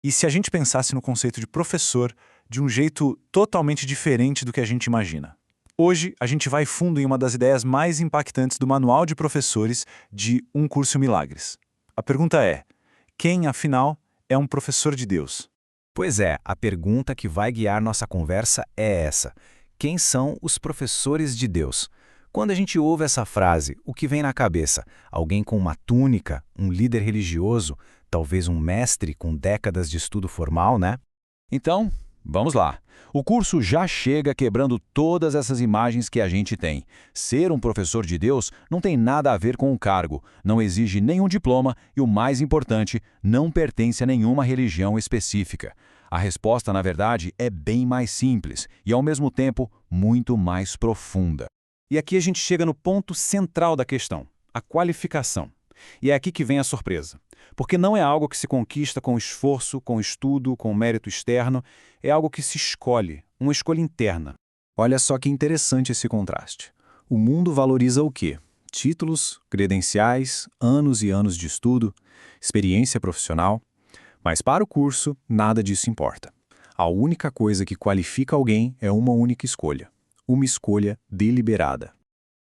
E se a gente pensasse no conceito de professor de um jeito totalmente diferente do que a gente imagina? Hoje, a gente vai fundo em uma das ideias mais impactantes do Manual de Professores de Um Curso em Milagres. A pergunta é: quem, afinal, é um professor de Deus? Pois é, a pergunta que vai guiar nossa conversa é essa: quem são os professores de Deus? Quando a gente ouve essa frase, o que vem na cabeça? Alguém com uma túnica, um líder religioso, talvez um mestre com décadas de estudo formal, né? Então, vamos lá. O curso já chega quebrando todas essas imagens que a gente tem. Ser um professor de Deus não tem nada a ver com o cargo, não exige nenhum diploma e, o mais importante, não pertence a nenhuma religião específica. A resposta, na verdade, é bem mais simples e, ao mesmo tempo, muito mais profunda. E aqui a gente chega no ponto central da questão, a qualificação. E é aqui que vem a surpresa. Porque não é algo que se conquista com esforço, com estudo, com mérito externo, é algo que se escolhe, uma escolha interna. Olha só que interessante esse contraste. O mundo valoriza o quê? Títulos, credenciais, anos e anos de estudo, experiência profissional. Mas para o curso, nada disso importa. A única coisa que qualifica alguém é uma única escolha. Uma escolha deliberada.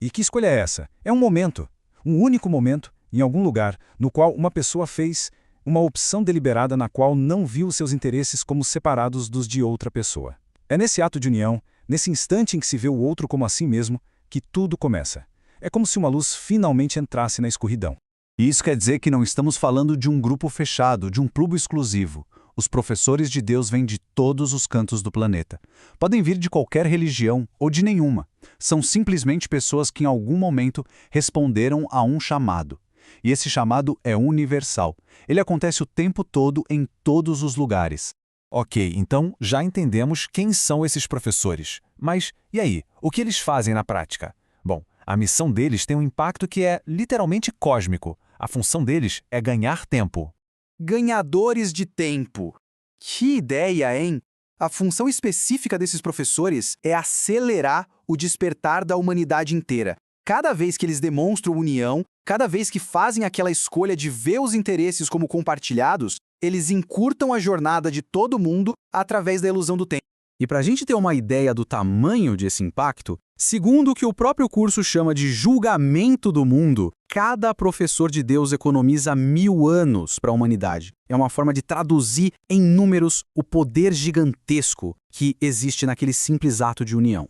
E que escolha é essa? É um momento, um único momento, em algum lugar, no qual uma pessoa fez uma opção deliberada na qual não viu seus interesses como separados dos de outra pessoa. É nesse ato de união, nesse instante em que se vê o outro como a si mesmo, que tudo começa. É como se uma luz finalmente entrasse na escuridão. E isso quer dizer que não estamos falando de um grupo fechado, de um clube exclusivo. Os professores de Deus vêm de todos os cantos do planeta. Podem vir de qualquer religião ou de nenhuma. São simplesmente pessoas que em algum momento responderam a um chamado. E esse chamado é universal. Ele acontece o tempo todo em todos os lugares. Ok, então já entendemos quem são esses professores. Mas, e aí? O que eles fazem na prática? Bom, a missão deles tem um impacto que é literalmente cósmico. A função deles é ganhar tempo. Ganhadores de tempo. Que ideia, hein? A função específica desses professores é acelerar o despertar da humanidade inteira. Cada vez que eles demonstram união, cada vez que fazem aquela escolha de ver os interesses como compartilhados, eles encurtam a jornada de todo mundo através da ilusão do tempo. E para a gente ter uma ideia do tamanho desse impacto, segundo o que o próprio curso chama de julgamento do mundo, cada professor de Deus economiza 1000 anos para a humanidade. É uma forma de traduzir em números o poder gigantesco que existe naquele simples ato de união.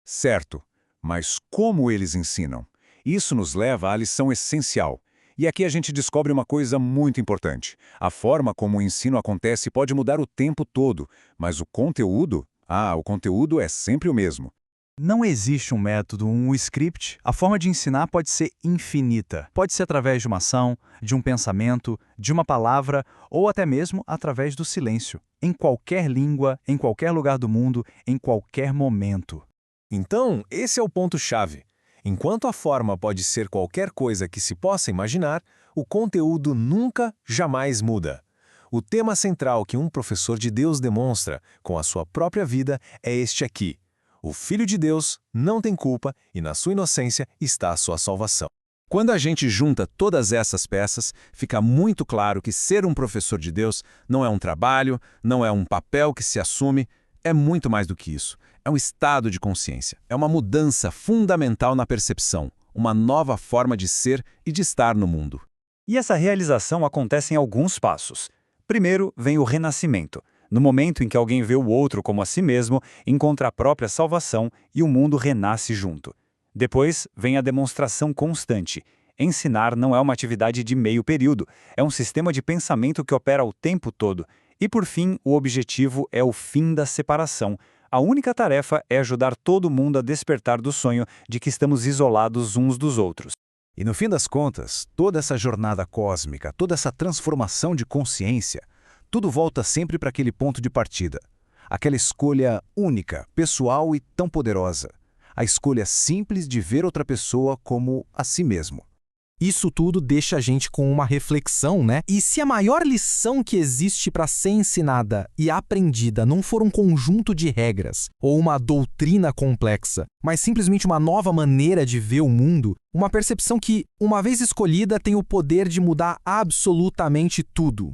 Certo, mas como eles ensinam? Isso nos leva à lição essencial. E aqui a gente descobre uma coisa muito importante. A forma como o ensino acontece pode mudar o tempo todo, mas o conteúdo é sempre o mesmo. Não existe um método, um script. A forma de ensinar pode ser infinita. Pode ser através de uma ação, de um pensamento, de uma palavra ou até mesmo através do silêncio. Em qualquer língua, em qualquer lugar do mundo, em qualquer momento. Então, esse é o ponto-chave. Enquanto a forma pode ser qualquer coisa que se possa imaginar, o conteúdo nunca, jamais muda. O tema central que um professor de Deus demonstra com a sua própria vida é este aqui. O Filho de Deus não tem culpa e na sua inocência está a sua salvação. Quando a gente junta todas essas peças, fica muito claro que ser um professor de Deus não é um trabalho, não é um papel que se assume, é muito mais do que isso. É um estado de consciência, é uma mudança fundamental na percepção, uma nova forma de ser e de estar no mundo. E essa realização acontece em alguns passos. Primeiro vem o renascimento, no momento em que alguém vê o outro como a si mesmo, encontra a própria salvação e o mundo renasce junto. Depois vem a demonstração constante. Ensinar não é uma atividade de meio período, é um sistema de pensamento que opera o tempo todo. E por fim, o objetivo é o fim da separação. A única tarefa é ajudar todo mundo a despertar do sonho de que estamos isolados uns dos outros. E no fim das contas, toda essa jornada cósmica, toda essa transformação de consciência, tudo volta sempre para aquele ponto de partida. Aquela escolha única, pessoal e tão poderosa. A escolha simples de ver outra pessoa como a si mesmo. Isso tudo deixa a gente com uma reflexão, né? E se a maior lição que existe para ser ensinada e aprendida não for um conjunto de regras ou uma doutrina complexa, mas simplesmente uma nova maneira de ver o mundo, uma percepção que, uma vez escolhida, tem o poder de mudar absolutamente tudo.